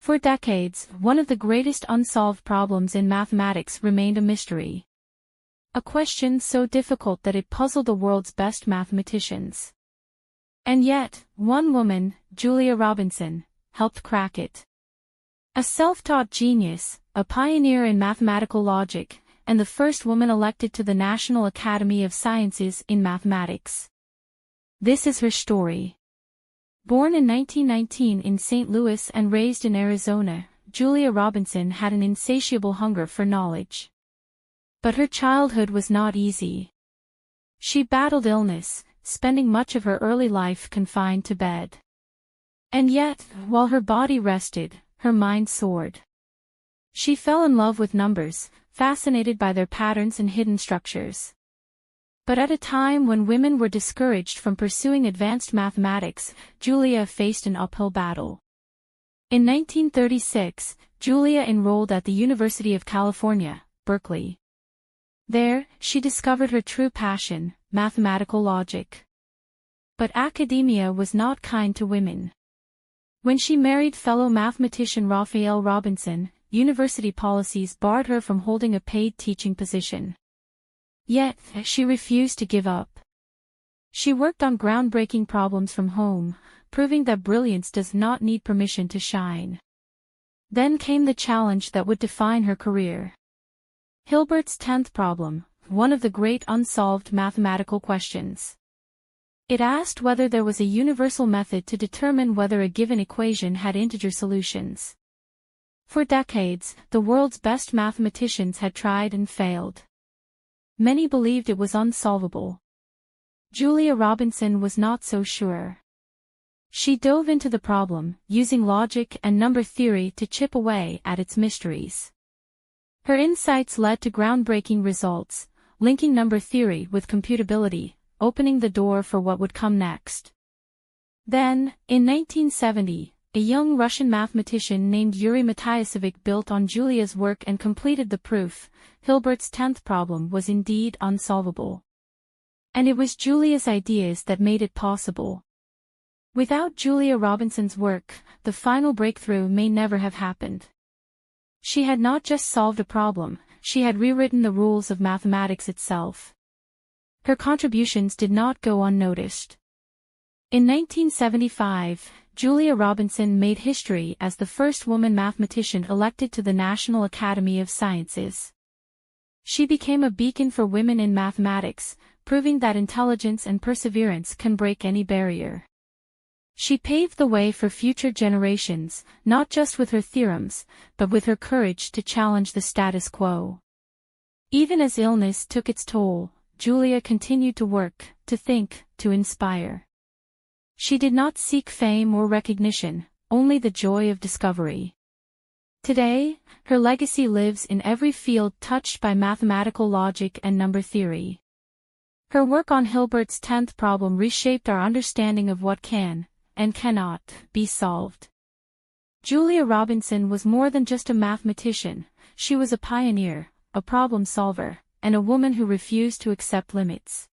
For decades, one of the greatest unsolved problems in mathematics remained a mystery. A question so difficult that it puzzled the world's best mathematicians. And yet, one woman, Julia Robinson, helped crack it. A self-taught genius, a pioneer in mathematical logic, and the first woman elected to the National Academy of Sciences in mathematics. This is her story. Born in 1919 in St. Louis and raised in Arizona, Julia Robinson had an insatiable hunger for knowledge. But her childhood was not easy. She battled illness, spending much of her early life confined to bed. And yet, while her body rested, her mind soared. She fell in love with numbers, fascinated by their patterns and hidden structures. But at a time when women were discouraged from pursuing advanced mathematics, Julia faced an uphill battle. In 1936, Julia enrolled at the University of California, Berkeley. There, she discovered her true passion, mathematical logic. But academia was not kind to women. When she married fellow mathematician Raphael Robinson, university policies barred her from holding a paid teaching position. Yet, she refused to give up. She worked on groundbreaking problems from home, proving that brilliance does not need permission to shine. Then came the challenge that would define her career. Hilbert's 10th problem, one of the great unsolved mathematical questions. It asked whether there was a universal method to determine whether a given equation had integer solutions. For decades, the world's best mathematicians had tried and failed. Many believed it was unsolvable. Julia Robinson was not so sure. She dove into the problem, using logic and number theory to chip away at its mysteries. Her insights led to groundbreaking results, linking number theory with computability, opening the door for what would come next. Then, in 1970, a young Russian mathematician named Yuri Matyasevich built on Julia's work and completed the proof. Hilbert's 10th problem was indeed unsolvable. And it was Julia's ideas that made it possible. Without Julia Robinson's work, the final breakthrough may never have happened. She had not just solved a problem, she had rewritten the rules of mathematics itself. Her contributions did not go unnoticed. In 1975, Julia Robinson made history as the first woman mathematician elected to the National Academy of Sciences. She became a beacon for women in mathematics, proving that intelligence and perseverance can break any barrier. She paved the way for future generations, not just with her theorems, but with her courage to challenge the status quo. Even as illness took its toll, Julia continued to work, to think, to inspire. She did not seek fame or recognition, only the joy of discovery. Today, her legacy lives in every field touched by mathematical logic and number theory. Her work on Hilbert's 10th problem reshaped our understanding of what can, and cannot, be solved. Julia Robinson was more than just a mathematician, she was a pioneer, a problem solver, and a woman who refused to accept limits.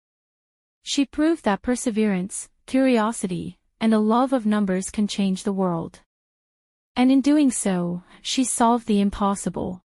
She proved that perseverance, curiosity, and a love of numbers can change the world. And in doing so, she solved the impossible.